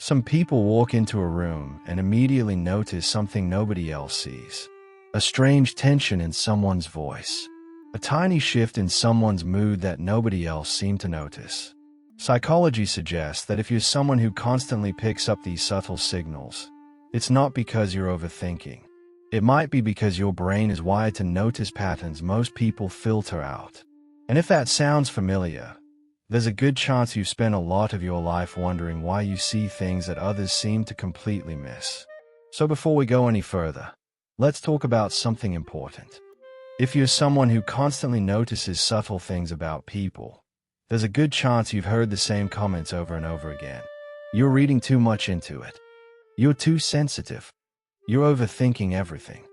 Some people walk into a room and immediately notice something nobody else sees. A strange tension in someone's voice. A tiny shift in someone's mood that nobody else seemed to notice. Psychology suggests that if you're someone who constantly picks up these subtle signals, it's not because you're overthinking. It might be because your brain is wired to notice patterns most people filter out. And if that sounds familiar, there's a good chance you've spent a lot of your life wondering why you see things that others seem to completely miss. So before we go any further, let's talk about something important. If you're someone who constantly notices subtle things about people, there's a good chance you've heard the same comments over and over again. You're reading too much into it. You're too sensitive. You're overthinking everything.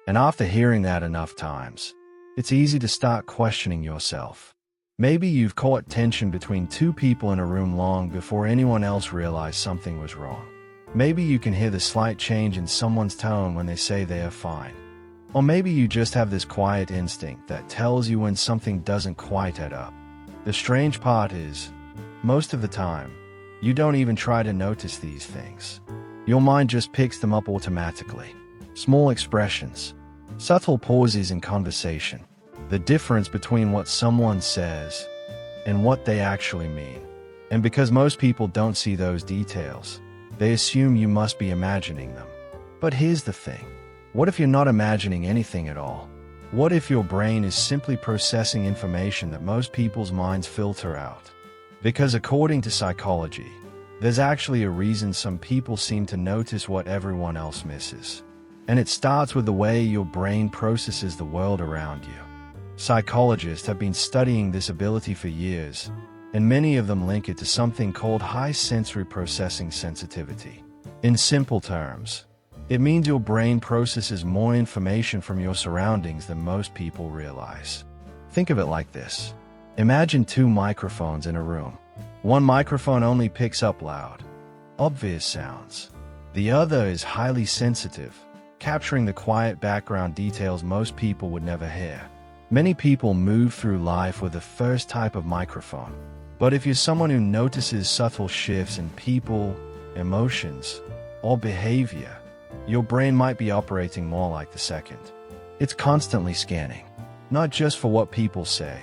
And after hearing that enough times, it's easy to start questioning yourself. Maybe you've caught tension between two people in a room long before anyone else realized something was wrong. Maybe you can hear the slight change in someone's tone when they say they are fine. Or maybe you just have this quiet instinct that tells you when something doesn't quite add up. The strange part is, most of the time, you don't even try to notice these things. Your mind just picks them up automatically. Small expressions, subtle pauses in conversation, the difference between what someone says and what they actually mean. And because most people don't see those details, they assume you must be imagining them. But here's the thing. What if you're not imagining anything at all? What if your brain is simply processing information that most people's minds filter out? Because according to psychology, there's actually a reason some people seem to notice what everyone else misses. And it starts with the way your brain processes the world around you. Psychologists have been studying this ability for years, and many of them link it to something called high sensory processing sensitivity. In simple terms, it means your brain processes more information from your surroundings than most people realize. Think of it like this. Imagine two microphones in a room. One microphone only picks up loud, obvious sounds. The other is highly sensitive, capturing the quiet background details most people would never hear. Many people move through life with the first type of microphone. But if you're someone who notices subtle shifts in people, emotions, or behavior, your brain might be operating more like the second. It's constantly scanning, not just for what people say,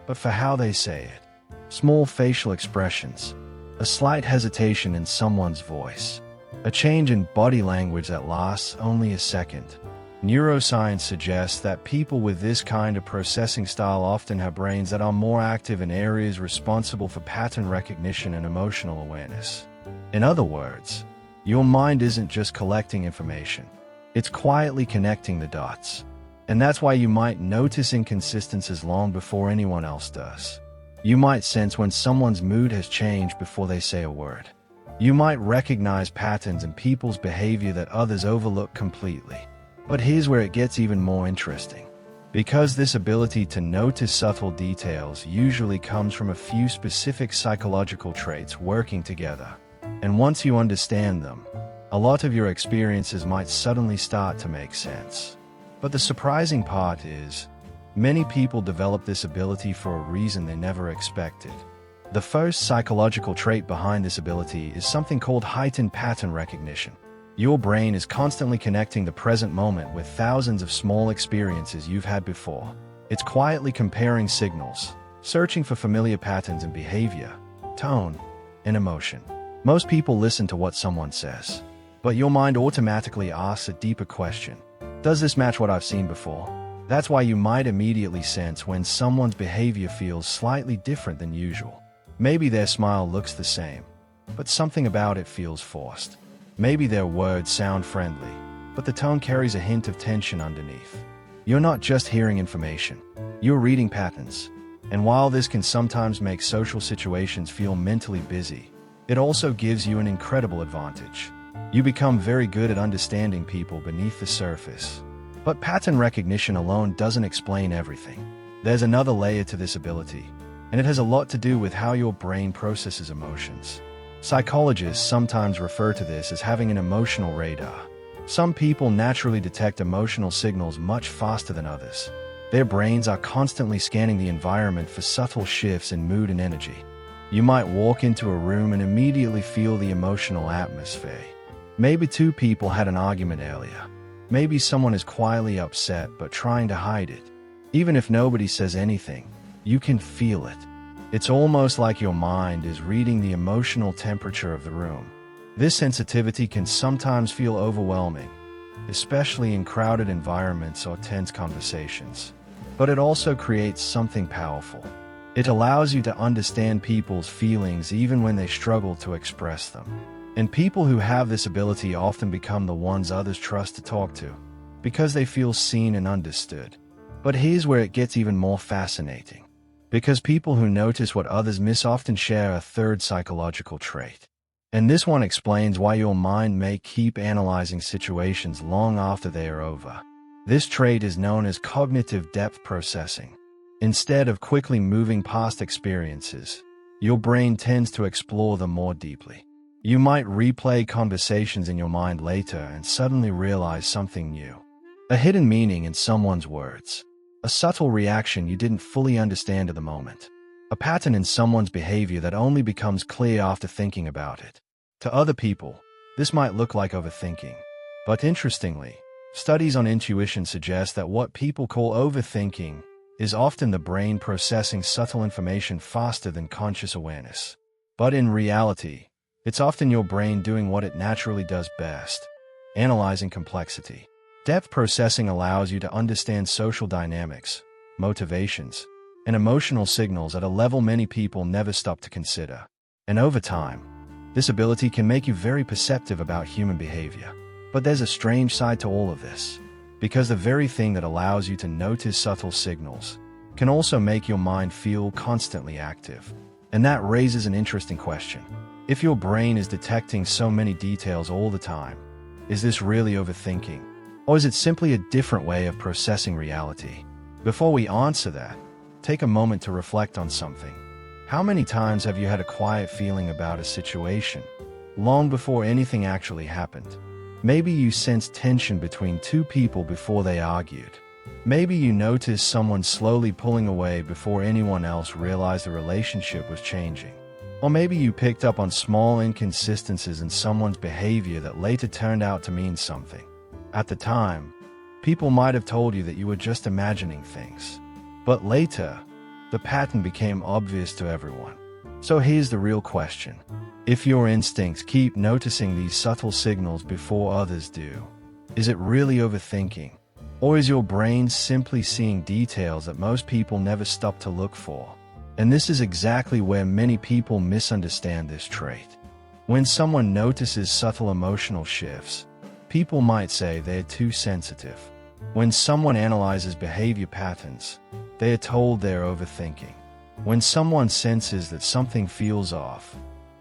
but for how they say it. Small facial expressions, a slight hesitation in someone's voice, a change in body language that lasts only a second. Neuroscience suggests that people with this kind of processing style often have brains that are more active in areas responsible for pattern recognition and emotional awareness. In other words, your mind isn't just collecting information, it's quietly connecting the dots. And that's why you might notice inconsistencies long before anyone else does. You might sense when someone's mood has changed before they say a word. You might recognize patterns in people's behavior that others overlook completely. But here's where it gets even more interesting. Because this ability to notice subtle details usually comes from a few specific psychological traits working together. And once you understand them, a lot of your experiences might suddenly start to make sense. But the surprising part is, many people develop this ability for a reason they never expected. The first psychological trait behind this ability is something called heightened pattern recognition. Your brain is constantly connecting the present moment with thousands of small experiences you've had before. It's quietly comparing signals, searching for familiar patterns in behavior, tone, and emotion. Most people listen to what someone says, but your mind automatically asks a deeper question. Does this match what I've seen before? That's why you might immediately sense when someone's behavior feels slightly different than usual. Maybe their smile looks the same, but something about it feels forced. Maybe their words sound friendly, but the tone carries a hint of tension underneath. You're not just hearing information, you're reading patterns. And while this can sometimes make social situations feel mentally busy, it also gives you an incredible advantage. You become very good at understanding people beneath the surface. But pattern recognition alone doesn't explain everything. There's another layer to this ability, and it has a lot to do with how your brain processes emotions. Psychologists sometimes refer to this as having an emotional radar. Some people naturally detect emotional signals much faster than others. Their brains are constantly scanning the environment for subtle shifts in mood and energy. You might walk into a room and immediately feel the emotional atmosphere. Maybe two people had an argument earlier. Maybe someone is quietly upset but trying to hide it. Even if nobody says anything, you can feel it. It's almost like your mind is reading the emotional temperature of the room. This sensitivity can sometimes feel overwhelming, especially in crowded environments or tense conversations. But it also creates something powerful. It allows you to understand people's feelings even when they struggle to express them. And people who have this ability often become the ones others trust to talk to, because they feel seen and understood. But here's where it gets even more fascinating. Because people who notice what others miss often share a third psychological trait. And this one explains why your mind may keep analyzing situations long after they are over. This trait is known as cognitive depth processing. Instead of quickly moving past experiences, your brain tends to explore them more deeply. You might replay conversations in your mind later and suddenly realize something new. A hidden meaning in someone's words. A subtle reaction you didn't fully understand at the moment. A pattern in someone's behavior that only becomes clear after thinking about it. To other people, this might look like overthinking. But interestingly, studies on intuition suggest that what people call overthinking is often the brain processing subtle information faster than conscious awareness. But in reality, it's often your brain doing what it naturally does best, analyzing complexity. Depth processing allows you to understand social dynamics, motivations, and emotional signals at a level many people never stop to consider. And over time, this ability can make you very perceptive about human behavior. But there's a strange side to all of this, because the very thing that allows you to notice subtle signals can also make your mind feel constantly active. And that raises an interesting question. If your brain is detecting so many details all the time, is this really overthinking? Or is it simply a different way of processing reality? Before we answer that, take a moment to reflect on something. How many times have you had a quiet feeling about a situation, long before anything actually happened? Maybe you sensed tension between two people before they argued. Maybe you noticed someone slowly pulling away before anyone else realized the relationship was changing. Or maybe you picked up on small inconsistencies in someone's behavior that later turned out to mean something. At the time, people might have told you that you were just imagining things. But later, the pattern became obvious to everyone. So here's the real question. If your instincts keep noticing these subtle signals before others do, is it really overthinking? Or is your brain simply seeing details that most people never stop to look for? And this is exactly where many people misunderstand this trait. When someone notices subtle emotional shifts, people might say they're too sensitive. When someone analyzes behavior patterns, they are told they're overthinking. When someone senses that something feels off,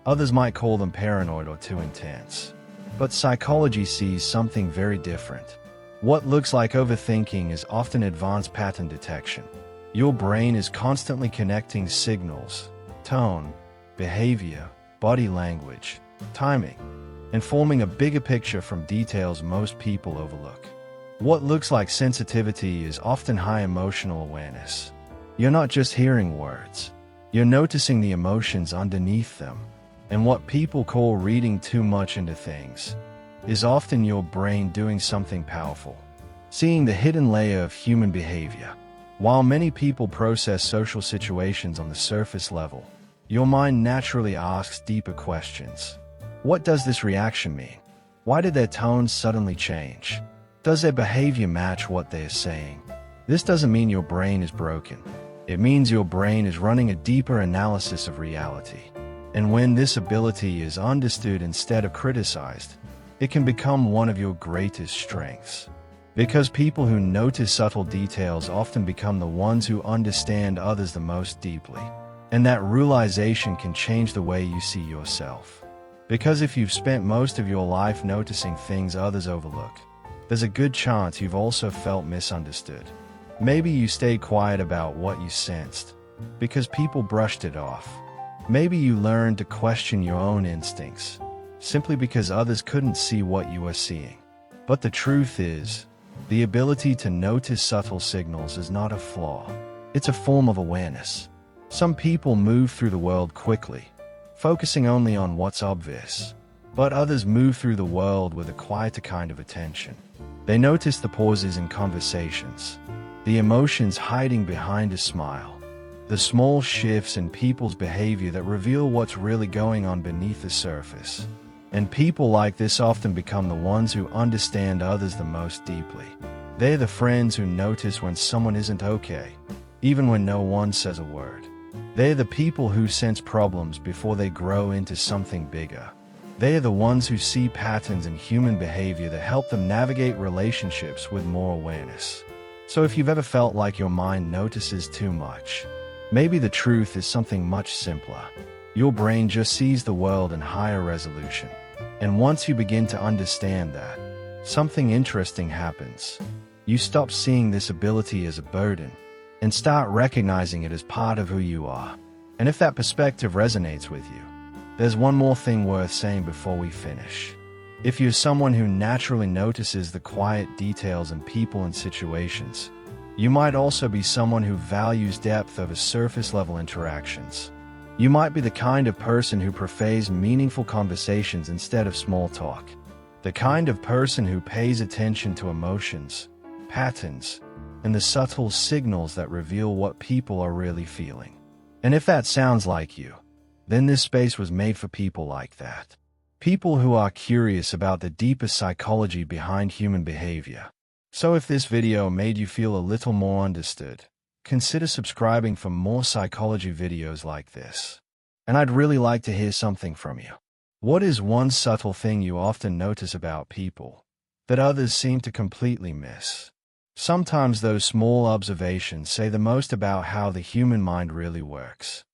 others might call them paranoid or too intense. But psychology sees something very different. What looks like overthinking is often advanced pattern detection. Your brain is constantly connecting signals, tone, behavior, body language, timing, and forming a bigger picture from details most people overlook. What looks like sensitivity is often high emotional awareness. You're not just hearing words, you're noticing the emotions underneath them. And what people call reading too much into things is often your brain doing something powerful, seeing the hidden layer of human behavior. While many people process social situations on the surface level, your mind naturally asks deeper questions. What does this reaction mean? Why did their tone suddenly change? Does their behavior match what they are saying? This doesn't mean your brain is broken. It means your brain is running a deeper analysis of reality. And when this ability is understood instead of criticized, it can become one of your greatest strengths. Because people who notice subtle details often become the ones who understand others the most deeply. And that realization can change the way you see yourself. Because if you've spent most of your life noticing things others overlook, there's a good chance you've also felt misunderstood. Maybe you stayed quiet about what you sensed, because people brushed it off. Maybe you learned to question your own instincts, simply because others couldn't see what you were seeing. But the truth is, the ability to notice subtle signals is not a flaw. It's a form of awareness. Some people move through the world quickly, focusing only on what's obvious, but others move through the world with a quieter kind of attention. They notice the pauses in conversations, the emotions hiding behind a smile, the small shifts in people's behavior that reveal what's really going on beneath the surface. And people like this often become the ones who understand others the most deeply. They're the friends who notice when someone isn't okay, even when no one says a word. They're the people who sense problems before they grow into something bigger. They are the ones who see patterns in human behavior that help them navigate relationships with more awareness. So if you've ever felt like your mind notices too much, maybe the truth is something much simpler. Your brain just sees the world in higher resolution. And once you begin to understand that, something interesting happens. You stop seeing this ability as a burden and start recognizing it as part of who you are. And if that perspective resonates with you, there's one more thing worth saying before we finish. If you're someone who naturally notices the quiet details in people and situations, you might also be someone who values depth over surface-level interactions. You might be the kind of person who prefers meaningful conversations instead of small talk. The kind of person who pays attention to emotions, patterns, and the subtle signals that reveal what people are really feeling. And if that sounds like you, then this space was made for people like that. People who are curious about the deeper psychology behind human behavior. So if this video made you feel a little more understood, consider subscribing for more psychology videos like this. And I'd really like to hear something from you. What is one subtle thing you often notice about people that others seem to completely miss? Sometimes those small observations say the most about how the human mind really works.